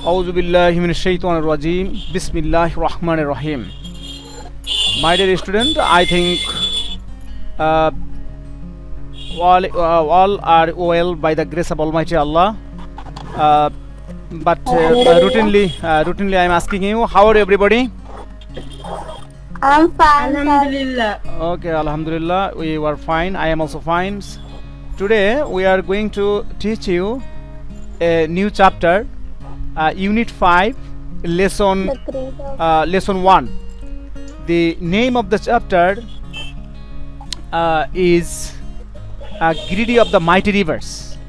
Auzu billahi minash shaitanir rajim. Bismillahir rahmanir rahim. My dear student, I think uh, all are well by the grace of Almighty Allah. Uh, but routinely I am asking you, how are everybody? I'm fine. Alhamdulillah. Okay, Alhamdulillah, we were fine. I am also fine. Today we are going to teach you a new chapter, Unit 5, Lesson 1. The name of the chapter is Greedy of the Mighty Rivers.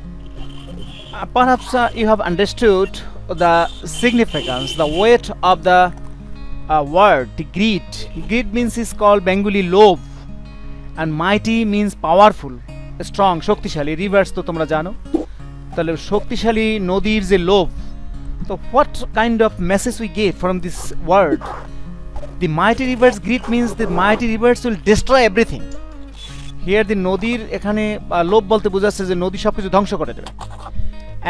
Perhaps you have understood the significance, the weight of the word, the greed. Greed means is called Bengali love, and mighty means powerful, strong, শক্তিশালী. Rivers তো তোমরা জানো, তাহলে শক্তিশালী নদীর যে লোভ. So what kind of message we get from this word? The mighty rivers, greed means the mighty rivers will destroy everything. Here the নদীর এখানে লোভ বলতে বোঝাচ্ছে যে নদী সবকিছু ধ্বংস করে দেবে.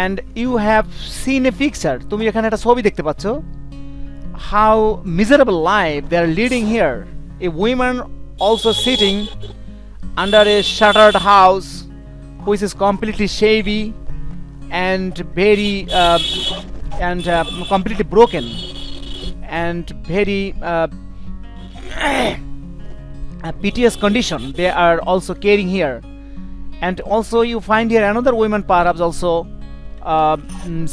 And you have seen a picture, তুমি এখানে একটা ছবি দেখতে পাচ্ছ. How miserable life they are leading here. A woman also sitting under a shuttered house which is completely shabby and very completely broken and very piteous condition they are also carrying here. And also you find here another woman perhaps also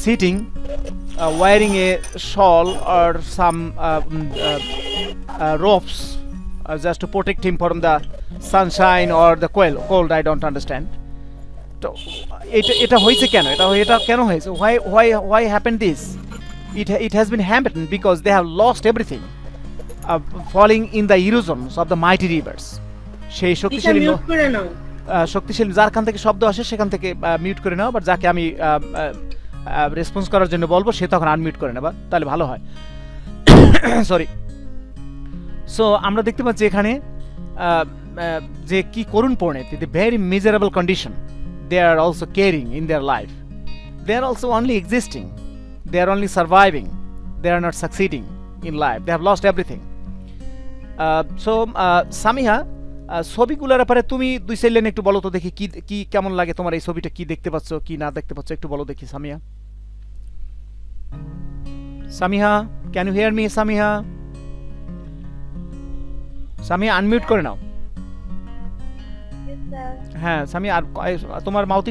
sitting wearing a shawl or some ropes just to protect him from the sunshine or the cold. I don't understand. So এটা হয়েছে কেন, এটা কেন হয়েছে, why happened this? It has been happened because they have lost everything, falling in the erosions of the mighty rivers. সেই শক্তিশালী যার কান থেকে শব্দ আসে সেখান থেকে মিউট করে নাও, বাট যাকে আমি রেসপন্স করার জন্য বলবো সে তখন আনমিউট করে নেবা, তাহলে ভালো হয়। সরি। সো আমরা দেখতে পাচ্ছি এখানে যে কি করুণ পরিণতি, the very miserable condition they are also carrying in their life. They are also only existing, they are only surviving, they are not succeeding in life, they have lost everything. So Samiha, ছবিগুলোর ব্যাপারে তুমি দুই চার line একটু বলো তো দেখি, কি কেমন লাগে তোমার এই ছবিটা, কি দেখতে পাচ্ছ কি না দেখতে পাচ্ছ একটু বলো দেখি Samiha. Samiha, can you hear me? Samiha unmute করে নাও। হ্যাঁ সামিয়া, আর তোমার মাউথ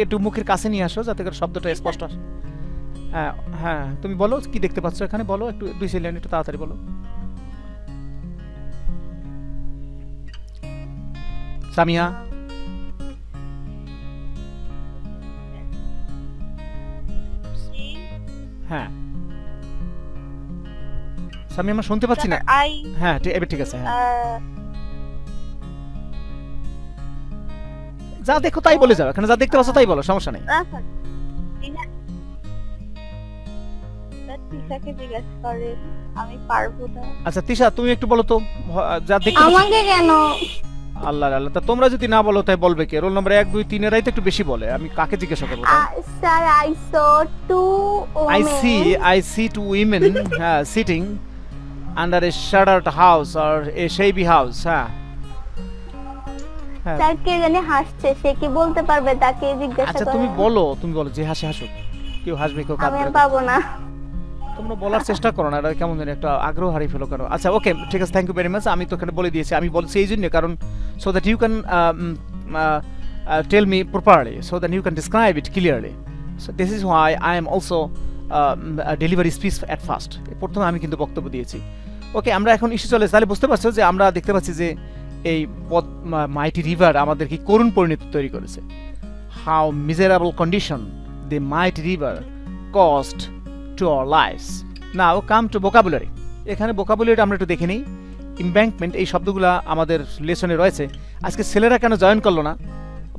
একটু মুখের কাছে নিয়ে আসো যাতে করে শব্দটা স্পষ্ট আসে। হ্যাঁ হ্যাঁ, তুমি বলো কি দেখতে পাচ্ছ এখানে, বলো একটু দুই চার লাইন একটু তাড়াতাড়ি বলো। সামিয়া, হ্যাঁ সামিয়া আমরা শুনতে পাচ্ছি না। হ্যাঁ এবার ঠিক আছে। হ্যাঁ যা দেখো তাই বলে যাও, এখানে যা দেখতে পাচ্ছ তাই বলো, সমস্যা নেই। আচ্ছা তিশা, তুমি একটু বলো তো যা দেখতে পাচ্ছ। আমাকে কেন? আল্লাহ আল্লাহ, তা তোমরা যদি না বলো তাই বলবে কে? রোল নাম্বার 1 2 3 এরাই তো একটু বেশি বলে, আমি কাকে জিজ্ঞাসা করব? Sir, I see two women sitting under a shuttered house or a shabby house. Sir কে জানি হাসছে, সে কি বলতে পারবে? তাকে জিজ্ঞাসা করো। আচ্ছা তুমি বলো যে হাসুক, কেউ হাসবে কেউ কাঁদবে। আমি পাবো না। তোমরা বলার চেষ্টা করো না, এটা কেমন জানি একটা আগ্রহ হারিয়ে ফেলো কেন। আচ্ছা ওকে ঠিক আছে, থ্যাংক ইউ ভেরি মাচ। আমি তো এখানে বলে দিয়েছি, আমি বলছি এই জন্য কারণ so that you can tell me properly, so that you can describe it clearly. So this is why I am also delivery speech at first. প্রথমে আমি কিন্তু বক্তব্য দিয়েছি। ওকে, আমরা এখন ইস্যু চলে, তাহলে বুঝতে পারছো যে আমরা দেখতে পাচ্ছি যে এই মাইটি রিভার আমাদের কি করুণ পরিণতি তৈরি করেছে। How miserable condition the mighty river cost to our lives. Now come to vocabulary. এখানে vocabulary আমরা একটু দেখে নিই। embankment এই শব্দগুলো আমাদের লেসনে রয়েছে। আজকে ছেলেরা কেন জয়েন করলো না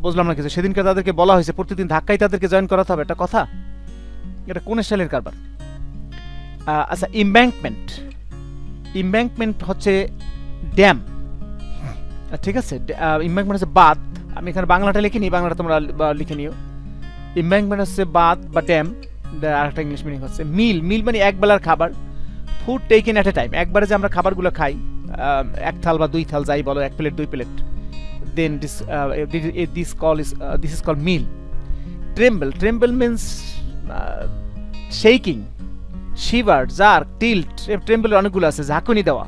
বুঝলাম না কিছু। সেদিনকে তাদেরকে বলা হয়েছে প্রতিদিন ধাক্কায় তাদেরকে জয়েন করাতে হবে, এটা কথা? এটা কোন স্টাইলের কারবার? আচ্ছা, embankment হচ্ছে ড্যাম, ঠিক আছে? embankment হচ্ছে বাঁধ। আমি এখানে বাংলাটা লিখিনি, বাংলাটা তোমরা লিখে নিও। embankment হচ্ছে বাঁধ বা ড্যাম, আরেকটা ইংলিশ মিনিং হচ্ছে মিল। মিল মানে এক বেলার খাবার, ফুড টেকেন এট এ টাইম, একবারে যে আমরা খাবারগুলো খাই, এক থাল বা দুই থাল যাই বলো, এক প্লেট দুই plate, then this is call meal. Tremble, tremble means shaking, shiver, jerk, tilt, ট্রেম্বলের অনেকগুলো আছে, ঝাঁকুনি দেওয়া,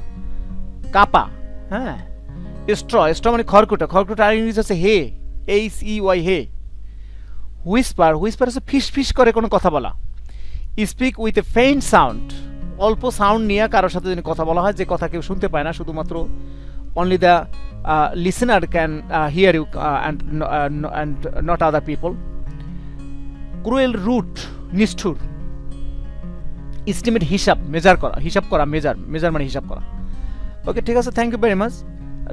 কাপা, হ্যাঁ। স্ট্র, স্ট্র মানে খড়কুটো, খড়কুটো আর ইংরেজি হচ্ছে হে, HEY হে। হুইসপার, হুইসপার হচ্ছে ফিস ফিস করে কোনো কথা বলা। Speak with a faint sound, অল্প সাউন্ড নিয়ে কারোর সাথে যদি কথা বলা হয় যে কথা কেউ শুনতে পায় না, শুধুমাত্র only the listener can hear you and not other people. Cruel, rude, নিষ্ঠুর। এস্টিমেট হিসাব, মেজার করা, হিসাব করা, মেজার, মেজার মানে হিসাব করা। ওকে, ঠিক আছে, thank you very much.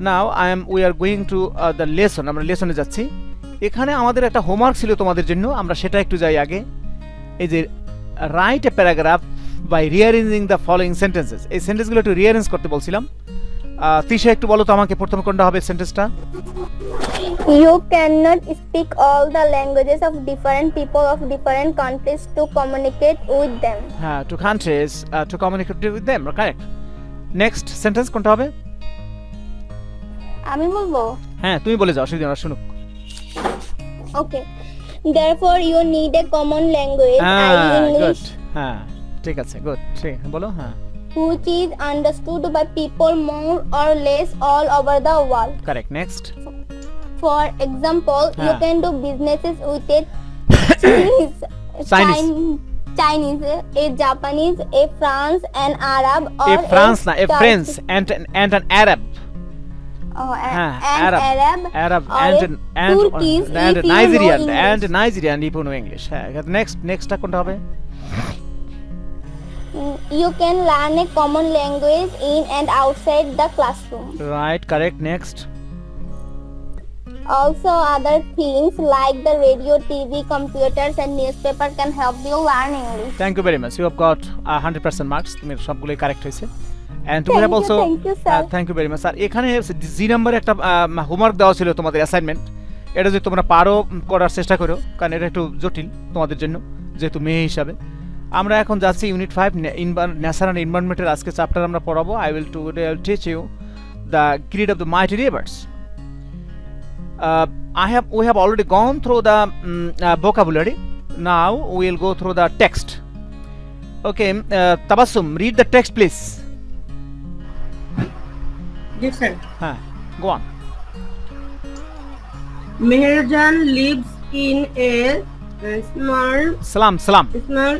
Now we are going to the lesson, আমরা লেসনে যাচ্ছি। এখানে আমাদের একটা হোমওয়ার্ক ছিল তোমাদের জন্য, আমরা সেটা একটু যাই আগে। এই যে write a paragraph by rearranging the following sentences, এই সেন্টেন্সগুলো একটু রিঅ্যারেঞ্জ করতে বলছিলাম। তৃষা একটু বলো তো আমাকে প্রথম কোনটা হবে সেন্টেন্সটা? You cannot speak all the languages of different people of different countries to communicate with them. হ্যাঁ, two countries to communicate with them, correct. Next sentence কোনটা হবে? আমি বলবো? হ্যাঁ, তুমি বলে যাও, সেদিন আমরা শুনুক। Okay. Therefore, you need a common language, i.e. Good, English, হ্যাঁ ঠিক আছে, গুড, ঠিক বলো। হ্যাঁ, which is understood by people more or less all over the world. Correct. Next, For example, you हाँ. can do businesses with a Chinese, Chinese, a Japanese, a France, an Arab, or a France না, a Turkish- French and an Arab, Oh, হ্যাঁ, an Arab, Arab or and a Turkish, and if you know Nigerian, English. And Nigerian if you know English. হ্যাঁ, নেক্সটটা কোনটা হবে? You can learn a common language in and outside the classroom. Right, correct. Next, Also, other things like the radio, TV, computers, and newspaper can help you learn English. Thank you very much, you have got 100% marks, তুমি সবগুলোই correct হয়েছে। And we have also, Thank you, sir. Thank you very much. আর এখানে জি নাম্বারে একটা homework দেওয়া ছিল তোমাদের অ্যাসাইনমেন্ট, এটা যদি তোমরা পারো করার চেষ্টা করো, কারণ এটা একটু জটিল তোমাদের জন্য যেহেতু মেয়ে হিসাবে। আমরা এখন যাচ্ছি ইউনিট 5 ন্যাচার অ্যান্ড এনভায়রনমেন্টের আজকে চ্যাপ্টার আমরা পড়াবো। I will teach you the greed of the mighty rivers. we have already gone through the vocabulary. Now we will go through the text. Okay, Tabassum, read the text please. Yes, sir. Go on. Meherjan lives in a small Salam.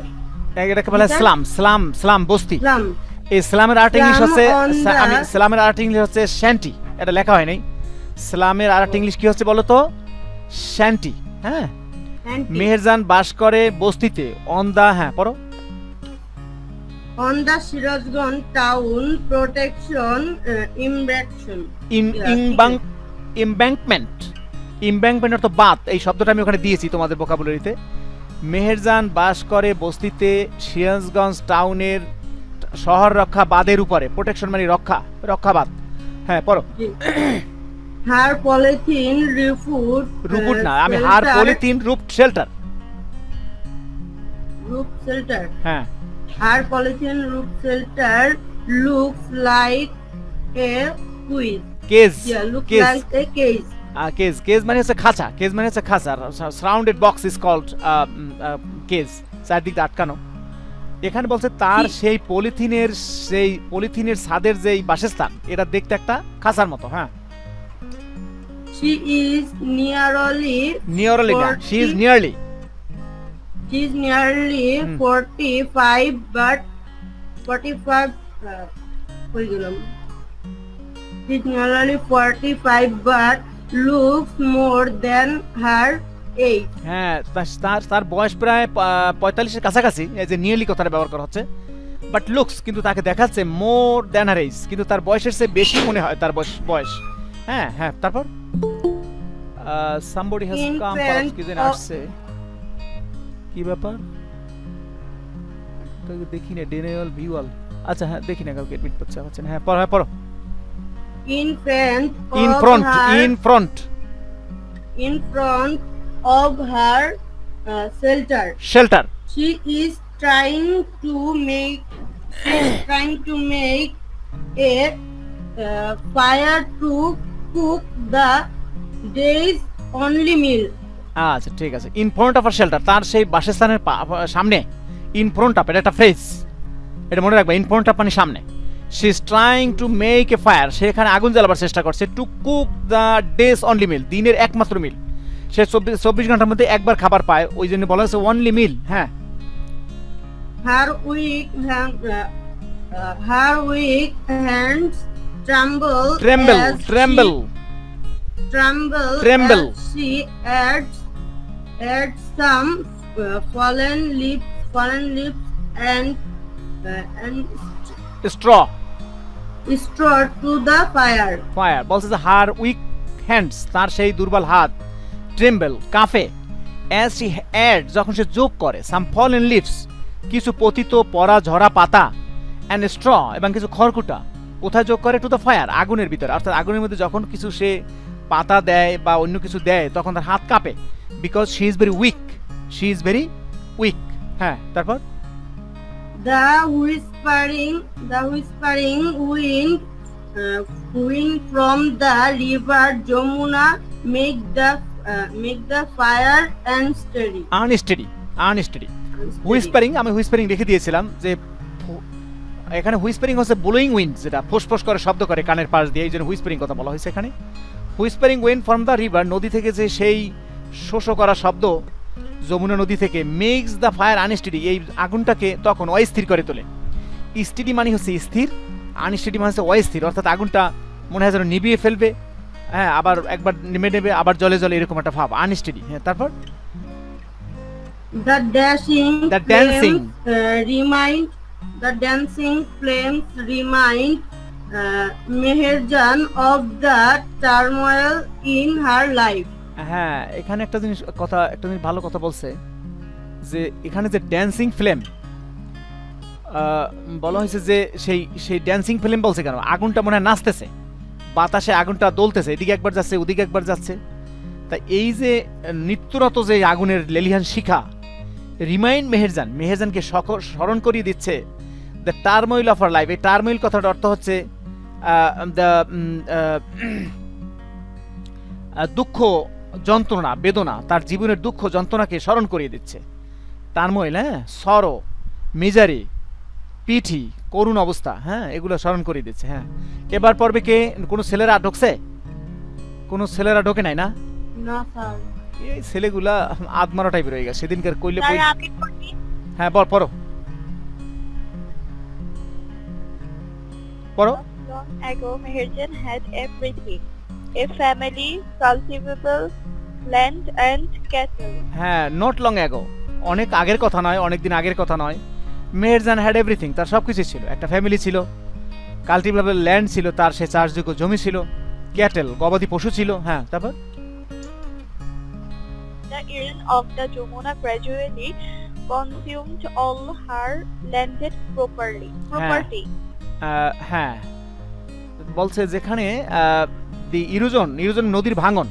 এটাকে বলে Yes, sir. সালাম বস্তি। slum. এই সালামের art English Slum হচ্ছে, on the- আমি সালামের art English হচ্ছে শ্যান্টি, এটা লেখা হয় নাই। সালামের আর্ট ইংলিশ কি হচ্ছে বলো তো? শ্যান্টি। হ্যাঁ, And মেহেরজান বাস করে বস্তিতে, অন দা, হ্যাঁ পড়ো। on the Sirajganj town protection erection. ইমব্যাঙ্কমেন্ট অর্থ বাঁধ, এই শব্দটা আমি ওখানে দিয়েছি তোমাদের ভোকাবুলারিতে। মেহেরজান বাস করে বস্তিতে সিরাজগঞ্জ টাউনের শহর রক্ষা বাঁধের উপরে, প্রোটেকশন মানে রক্ষা বাঁধ। হ্যাঁ পড়ো। Her polythene রুপুট না, আমি হার পলিথিন রূপ শেল্টার। roof shelter. হ্যাঁ, Her polythene roof shelter looks like a quiz. Cage, Looks cage, like a cage. Cage মানে হচ্ছে খাঁচা, কেজ মানে হচ্ছে খাঁচা। Surrounded box is called cage, চারদিক আটকানো। এখানে বলছে তার সেই পলিথিনের ছাদের যেই বাসস্থান, এটা দেখতে একটা খাঁচার মতো। হ্যাঁ, She is nearly নিয়ারলি না, শি ইজ নিয়ারলি। 45 but 45 হয়ে গেলাম। She's nearly 45 but looks more than her age. হ্যাঁ, তার বয়স প্রায় 45-এর কাছাকাছি, এই যে নিয়ারলি কথাটা ব্যবহার করা হচ্ছে। বাট লুকস, কিন্তু তাকে দেখাচ্ছে মোর দ্যান হার এজ, কিন্তু তার বয়সের চেয়ে বেশি মনে হয় তার বয়স। হ্যাঁ, তারপর somebody has In come front কি যেন of- আসছে, কি ব্যাপার তোকে দেখি না, ডেনিয়াল ভিউয়াল। আচ্ছা হ্যাঁ, দেখি না কাউকে এডমিট করছে আচ্ছা। হ্যাঁ পড়ো। In front in of front her shelter. she is trying to make a fire to cook the day's only meal. আচ্ছা ঠিক আছে, in front of our shelter, তার সেই বাসস্থানের সামনে, ইন ফ্রন্ট অফ, এটা একটা ফ্রেজ, এটা মনে রাখবে, ইন ফ্রন্ট অফ মানে সামনে। She is trying to make a fire, সে এখানে আগুন জ্বালাবার চেষ্টা করছে, to cook the day's only meal, দিনের একমাত্র মিল, সে 24 ঘন্টার মধ্যে একবার খাবার পায়, ওই জন্য বলা হয়েছে অনলি মিল। হ্যাঁ, Her weak hands tremble ট্রেম্বল, as ট্রেম্বল, tremble as she adds some fallen leaves and straw, straw to the fire. Fire, বলছে যে হার উইক হ্যান্ডস, তার সেই দুর্বল হাত, ট্রেম্বল, কাঁপে, অ্যাজ শি অ্যাড, যখন সে যোগ করে, সাম ফলেন লিভস, কিছু পতিত পরা ঝরা পাতা, অ্যান্ড স্ট্র, এবং কিছু খড়কুটা, কোথায় যোগ করে, টু দ্য ফায়ার, আগুনের ভিতরে, অর্থাৎ আগুনের মধ্যে যখন কিছু সে পাতা দেয় বা অন্য কিছু দেয় তখন তার হাত কাঁপে, because she is very weak, she is very weak. হ্যাঁ, তারপর The whispering wind from the river Jamuna make the fire unsteady. Unsteady. Whispering, আমি হুইসপারিং রেখে দিয়েছিলাম যে এখানে হুইসপারিং হচ্ছে ব্লোয়িং উইন্ড, যেটা ফোঁস করে শব্দ করে কানের পাশ দিয়ে, এই জন্য হুইসপারিং কথা বলা হয়েছে এখানে। Whispering wind from the river, নদী থেকে যে সেই শোষ করা শব্দ যমুনা নদী থেকে, মেক্স দ্য ফায়ার আনস্টেডি, এই আগুনটাকে তখন অস্থির করে তোলে। স্টেডি মানে হচ্ছে স্থির, আনস্টেডি মানে হচ্ছে অস্থির, অর্থাৎ আগুনটা মনে হয় যেন নিভিয়ে ফেলবে, হ্যাঁ, আবার একবার নেমে নেবে, আবার জলে এরকম একটা ভাব, আনস্টেডি। হ্যাঁ, তারপর The dancing flames remind Meherjan of the turmoil in her life. হ্যাঁ, এখানে একটা জিনিস ভালো কথা বলছে, যে এখানে যে ড্যান্সিং ফ্লেম বলা হয়েছে, যে সেই ড্যান্সিং ফ্লেম বলছে কেন, আগুনটা মনে হয় নাচতেছে, বাতাসে আগুনটা দোলতেছে, এদিকে একবার যাচ্ছে ওদিকে একবার যাচ্ছে, তা এই যে নিত্যরত যে আগুনের লেলিহান শিখা, রিমাইন্ড মেহেরজানকে স্মরণ করিয়ে দিচ্ছে দ্য টার্মোইল অফ আর লাইফ। এই টার্মোইল কথাটার অর্থ হচ্ছে দুঃখ, যন্ত্রণা, বেদনা, তার জীবনের দুঃখ যন্ত্রণাকে স্মরণ করিয়ে দিচ্ছে। টার্মোইল, হ্যাঁ, সরো, মিজারি, পিঠি, করুণ অবস্থা, হ্যাঁ, এগুলো স্মরণ করিয়ে দিচ্ছে। হ্যাঁ, এবার পর্বে কে কোনো ছেলেরা ঢুকছে? কোনো ছেলেরা ঢোকে নাই না? No, sir. এই ছেলেগুলা আদমারা টাইপের হয়ে গেছে, সেদিনকার কইলে স্যার আমি পড়ি। হ্যাঁ, পড়ো। Long ago, Meherjan had everything: a family, cultivable land, and cattle. হ্যাঁ, নট লং অ্যাগো, অনেক আগের কথা নয়, অনেক দিন আগের কথা নয়। মেহেরজান হ্যাড এভরিথিং, তার সব কিছু ছিল, একটা ফ্যামিলি ছিল, কাল্টিভেবল ল্যান্ড ছিল, তার সে চাষযোগ্য জমি ছিল, ক্যাটেল, গবাদি পশু ছিল। হ্যাঁ, তারপর The Iran of the Jamuna gradually consumed all her landed property. হ্যাঁ, বলছে যেখানে দি ইরোজন নদীর ভাঙন,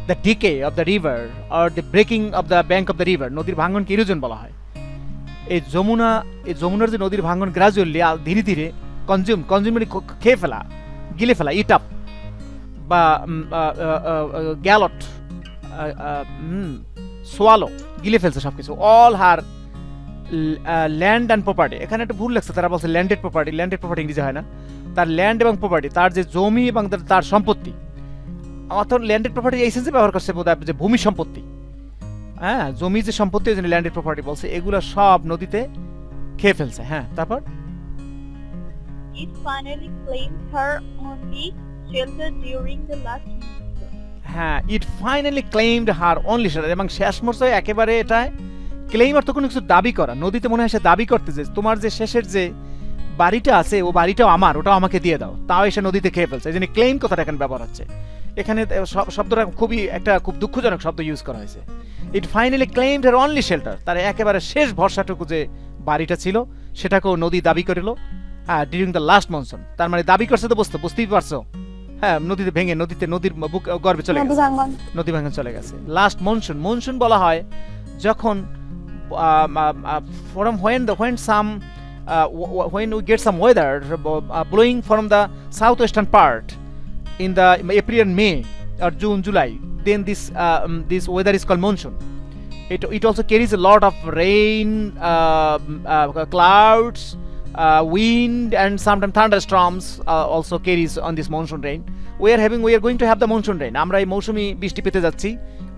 the decay of the river or the breaking of the bank of the river, নদীর ভাঙনকে ইরোজন বলা হয়। এই যমুনার যে নদীর ভাঙন গ্রাজুয়ালি, ধীরে ধীরে, কনজিউম মানে খেয়ে ফেলা, গিলে ফেলা, ইট আপ, বা গ্যালট, সোয়ালো, গিলে ফেলছে সবকিছু, all her land and property. এখানে একটা ভুল লাগছে, তারা বলছে ল্যান্ডেড প্রপার্টি ইংরেজি হয় না, তার ল্যান্ড এবং প্রপার্টি, তার যে জমি এবং তার সম্পত্তি, অর্থাৎ ল্যান্ডেড প্রপার্টি এই সেন্সে ব্যবহার করছে বোধহয়, যে ভূমি সম্পত্তি, হ্যাঁ, জমি যে সম্পত্তি, ওই জন্য ল্যান্ডেড প্রপার্টি বলছে, এগুলো সব নদীতে খেয়ে ফেলছে। হ্যাঁ, তারপর It finally claimed her only shelter during the last monsoon. হ্যাঁ, ইট ফাইনালি ক্লেইমড হার অনলি শেল্টার, এবং শেষ মোর্চায় একেবারে এটা ক্লেইম অর্থ কোনো কিছু দাবি করা, নদীতে মনে হয় সে দাবি করতে, যে তোমার যে শেষের যে বাড়িটা আছে, ও বাড়িটাও আমার, ওটাও আমাকে দিয়ে দাও, তাও এসে নদীতে খেয়ে ফেলছে, এই জন্য ক্লেইম কথাটা এখানে ব্যবহার হচ্ছে। এখানে শব্দটা খুব দুঃখজনক শব্দ ইউজ করা হয়েছে। ইট ফাইনালি ক্লেইমড হার অনলি শেল্টার, তার একেবারে শেষ ভরসাটুকু যে বাড়িটা ছিল সেটাকেও নদী দাবি করিল, হ্যাঁ, ডিউরিং দ্য লাস্ট মনসুন। তার মানে দাবি করছে তো বুঝতেই পারছো, হ্যাঁ, নদীতে ভেঙে নদীর গর্ভে চলে গেছে, নদী ভাঙন চলে গেছে। লাস্ট মনসুন বলা হয় যখন from when some when we get some weather blowing from the southwestern part in the April and May or June July, then this weather is called monsoon. It also carries a lot of rain, clouds, wind, and sometimes thunderstorms also carries on this monsoon rain. We are going to have the monsoon rain. আমরা এই মৌসুমী বৃষ্টি পেতে যাচ্ছি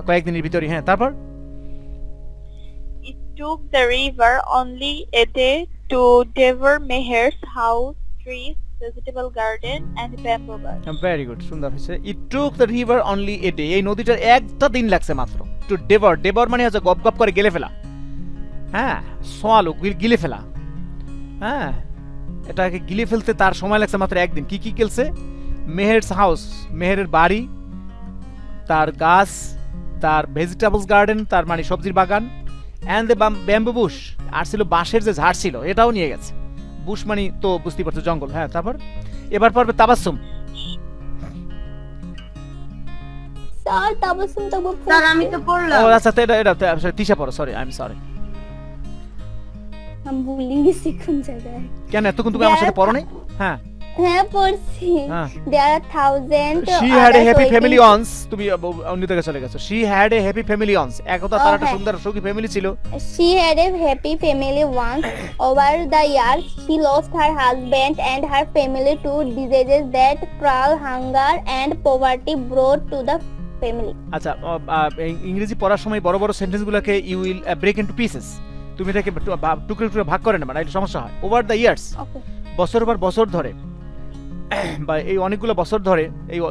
কয়েকদিনের ভিতরে। হ্যাঁ, তারপর It took the river only a day to devour Meher's house, trees, vegetable garden and bamboo garden. Very good, সুন্দর হয়েছে। It took the river only a day, এই নদীটার একটা দিন লাগছে মাত্র। টু ডেভর, ডেভর মানে হচ্ছে গপ গপ করে গিলে ফেলা। হ্যাঁ, সোয়ালো, গিলে ফেলা। হ্যাঁ, এটাকে গিলে ফেলতে তার সময় লাগছে মাত্র একদিন। কি কি গেলছে? মেহেরস হাউস, মেহেরের বাড়ি, তার গাছ, তার ভেজিটেবলস গার্ডেন, তার মানে সবজির বাগান, অ্যান্ড দ্য ব্যাম্বু বুশ, আর ছিল বাঁশের যে ঝাড় ছিল, এটাও নিয়ে গেছে। বুশ মানে তো বুঝতেই পারছো জঙ্গল। হ্যাঁ, তারপর এবার পড়বে তাবাসসুম। স্যার তাবাসসুম তো স্যার আমি তো পড়লাম। ও আচ্ছা, তো এটা তিশা পড়ো, সরি, আই এম সরি। আমি ভুলে গেছি কোন জায়গায়। কেন এতক্ষণ তুমি আমার সাথে পড়ো নাই? হ্যাঁ হ্যাঁ পড়ছি। হ্যাঁ। There are thousands She had a others happy waiting family once, তুমি অন্য দিকে চলে গেছো। She had a happy family once, একদা তার একটা হ্যাঁ। সুন্দর সুখী ফ্যামিলি ছিল। She had a happy family once. Over the years, she lost her husband and her family to diseases that cruel hunger and poverty brought to the family. আচ্ছা, ইংরেজি পড়ার সময় বড় বড় সেন্টেন্সগুলোকে you will break into pieces, তুমি এটাকে টুকরো টুকরো ভাগ করে নেবা, নাহলে সমস্যা হয়। Over the years, Okay. বছর পর বছর ধরে, বা এই অনেকগুলো বছর ধরে,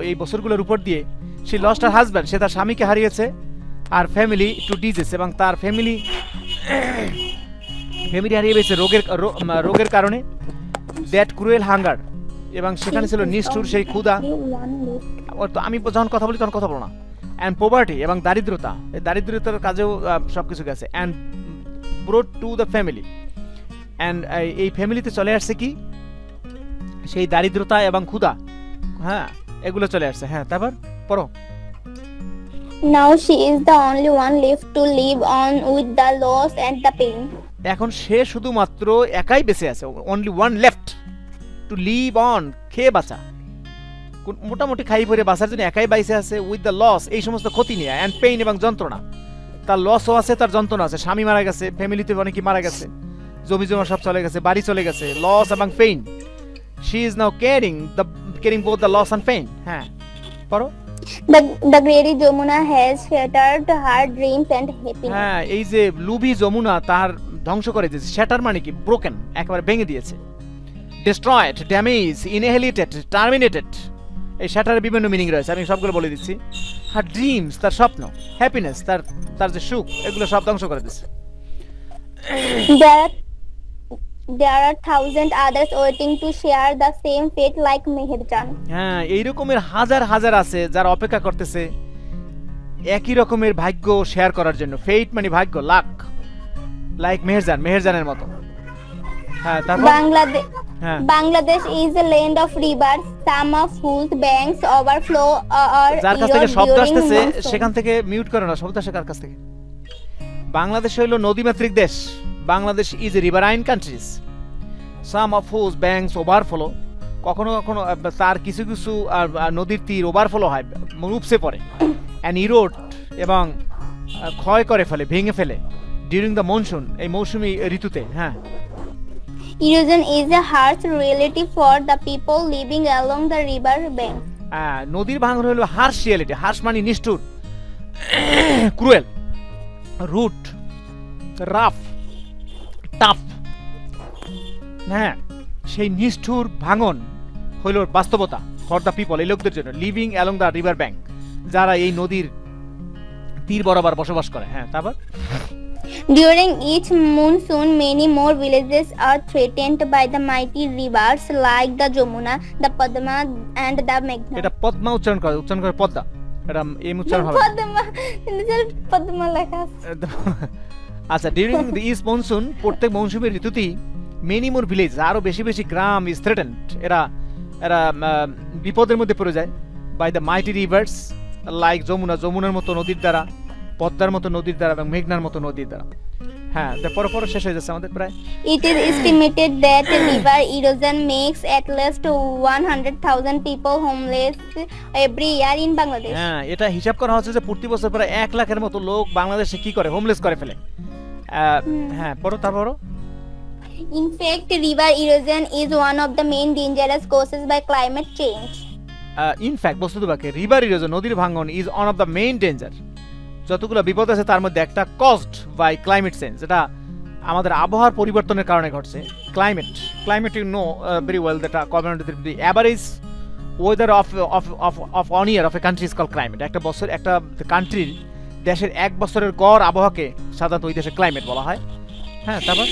এই বছরগুলোর উপর দিয়ে সে লস্ট হার হাজব্যান্ড, সে তার স্বামীকে হারিয়েছে, আর ফ্যামিলি টু ডিজিজ, এবং তার ফ্যামিলি হারিয়ে গেছে রোগের কারণে, দ্যাট ক্রুয়েল হাঙ্গার, এবং সেখানে ছিল নিষ্ঠুর সেই ক্ষুধা। তো আমি যখন কথা বলি তখন কথা বলো না। অ্যান্ড পোভার্টি, এবং দারিদ্রতা, এই দারিদ্রতার কাজেও সবকিছু গেছে। And brought to the family, and এই ফ্যামিলিতে চলে আসছে কি সেই দারিদ্রতা এবং ক্ষুধা। হ্যাঁ, এগুলো চলে আসছে। হ্যাঁ, তারপর পড়ো। Now she is the only one left to live on with the loss and the pain. এখন সে শুধুমাত্র একাই বেঁচে আছে, only one left to live on, খেয়ে বাঁচা, মোটামুটি খাই পরে বাঁচার জন্য একাই বাইসে আছে, উইথ দ্য লস, এই সমস্ত ক্ষতি নিয়ে, অ্যান্ড পেইন, এবং যন্ত্রণা। তার লসও আছে, তার যন্ত্রণা আছে। স্বামী মারা গেছে, ফ্যামিলিতে অনেকে মারা গেছে, জমি জমা সব চলে গেছে, বাড়ি চলে গেছে, লস এবং pain. She is now carrying both the loss and pain. হ্যাঁ, পড়ো। The greedy Jamuna has shattered her dreams and happiness. হ্যাঁ, এই যে লুভি যমুনা তার ধ্বংস করে দিয়েছে। শ্যাটার মানে কি? ব্রোকেন, একেবারে ভেঙে দিয়েছে। ডিস্ট্রয়েড, ড্যামেজ, ইনহেলিটেড, টার্মিনেটেড, এই শ্যাটারের বিভিন্ন মিনিং রয়েছে, আমি সবগুলো বলে দিচ্ছি। হার ড্রিমস, তার স্বপ্ন, হ্যাপিনেস, তার যে সুখ, এগুলো সব ধ্বংস করে দিয়েছে। There are thousands others waiting to share the same fate like Meherjan. হ্যাঁ, এই রকমের হাজার হাজার আছে যারা অপেক্ষা করতেছে একই রকমের ভাগ্য শেয়ার করার জন্য। ফেট মানে ভাগ্য, লাক, লাইক মেহেরজানের মতো। হ্যাঁ, তারপর হ্যাঁ, Bangladesh is a land of rivers, some of whose banks overflow or যার কাছ থেকে erode শব্দ during আসতেছে monsoon. সেখান থেকে মিউট করো না, শব্দ আসে কার কাছ থেকে? বাংলাদেশ হলো নদীমাতৃক দেশ। Bangladesh is a riverine countries, some of whose banks overflow, কখনো কখনো তার কিছু কিছু নদীর তীর ওভারফ্লো হয়, উপসে পড়ে, অ্যান্ড ইরোড, এবং ক্ষয় করে ফেলে, ভেঙে ফেলে, ডিউরিং দ্য মনসুন, এই মৌসুমী ঋতুতে। হ্যাঁ, Erosion is a harsh reality for the people living along the river bank. নদীর ভাঙন হলো হার্শ রিয়েলিটি। হার্শ মানে নিষ্ঠুর, ক্রুয়েল, রুট, রাফ, টাফ। হ্যাঁ, সেই নিষ্ঠুর ভাঙন হইল বাস্তবতা ফর দ্য পিপল, এই লোকদের জন্য, living along the river bank, যারা এই নদীর তীর বরাবর বসবাস করে। হ্যাঁ, তারপর During each monsoon, many more villages are threatened by the mighty rivers like the Jamuna, the Padma, and the Meghna. এটা পদ্মা উচ্চারণ করে পদ্মা, এটা এম উচ্চারণ হবে। পদ্মা লেখা আছে। আচ্ছা, ডিউরিং দ্য ইস্ট মনসুন, প্রত্যেক মৌসুমী ঋতুতেই মেনি মোর ভিলেজ, আরো বেশি বেশি গ্রাম ইজ থ্রেটেন্ড, এরা বিপদের মধ্যে পড়ে যায়, by the mighty rivers like যমুনার মতো নদীর দ্বারা, পদ্মার মতো নদীর দ্বারা, এবং মেঘনার মতো নদীর দ্বারা। হ্যাঁ পরে শেষ হয়ে যাচ্ছে আমাদের প্রায়। It is estimated that river erosion makes at least 100,000 people homeless every year in Bangladesh. হ্যাঁ এটা হিসাব করা হচ্ছে যে প্রতি বছর প্রায় 1 লাখের মতো লোক বাংলাদেশে কি করে, হোমলেস করে ফেলে। হ্যাঁ তারপরও In fact, river erosion is one of the main dangerous causes by climate change. In fact বস্তুতবাকে রিভার ইরোজন, নদীর ভাঙন is one of the main danger, যতগুলো বিপদ আছে তার মধ্যে একটা কজড বাই ক্লাইমেট চেঞ্জ, যেটা আমাদের আবহাওয়ার পরিবর্তনের কারণে ঘটছে। Climate you know very well that the average weather of one year of a country is call climate. একটা বছর একটা কান্ট্রির দেশের এক বছরের গড় আবহাওয়াকে সাধারণত ওই দেশের ক্লাইমেট বলা হয়। হ্যাঁ তারপর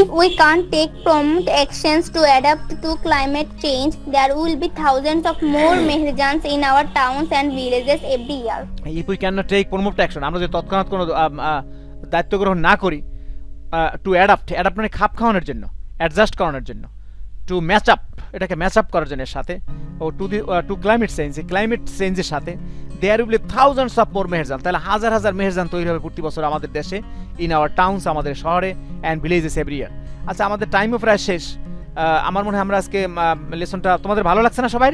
If we can't take prompt actions to adapt to climate change, there will be thousands of more Mehrjans in our towns and villages every year. If we can not take prompt action, আমরা যদি তৎক্ষণাৎ কোনো দায়িত্ব গ্রহণ না করি, to adapt মানে খাপ খাওয়ানোর জন্য, অ্যাডজাস্ট করানোর জন্য, টু ম্যাচ আপ, এটাকে ম্যাচ আপ করার জন্য সাথে, ও টু ক্লাইমেট চেঞ্জের সাথে, there will be thousands of more মেহেরজান, তাহলে হাজার হাজার মেহেরজান তৈরি হবে প্রতি বছর আমাদের দেশে, ইন আওয়ার টাউনস, আমাদের শহরে, অ্যান্ড ভিলেজেস এভরি ইয়ার। আচ্ছা আমাদের টাইমও প্রায় শেষ। আমার মনে হয় আমরা আজকে লেসনটা, তোমাদের ভালো লাগছে না সবাই?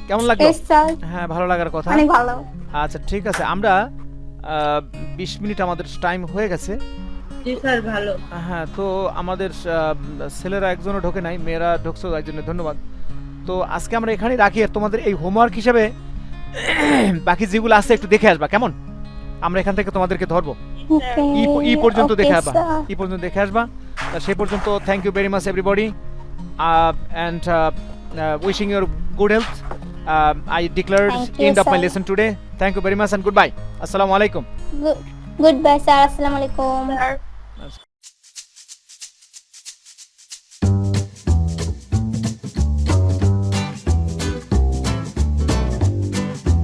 কেমন লাগলো? Yes, sir. হ্যাঁ ভালো লাগার কথা। অনেক ভালো। আচ্ছা ঠিক আছে, আমরা 20 মিনিট আমাদের টাইম হয়ে গেছে। জি স্যার ভালো। হ্যাঁ তো আমাদের ছেলেরা একজনও ঢোকে নাই, মেয়েরা ঢুকছো, তাই জন্য ধন্যবাদ। তো আজকে আমরা এখানেই রাখি, আর তোমাদের এই হোমওয়ার্ক হিসেবে বাকি যেগুলো আছে একটু দেখে আসবা, কেমন? আমরা এখান থেকে তোমাদেরকে ধরবো, Okay. ই পর্যন্ত Okay, দেখে আসবা, sir. ই পর্যন্ত দেখে আসবা। সে পর্যন্ত thank you very much everybody, and wishing your good health. I declared Thank you, end of my sir. lesson today. Thank you very much and goodbye. Assalamu alaikum. Goodbye, sir. Assalamu alaikum. Sir.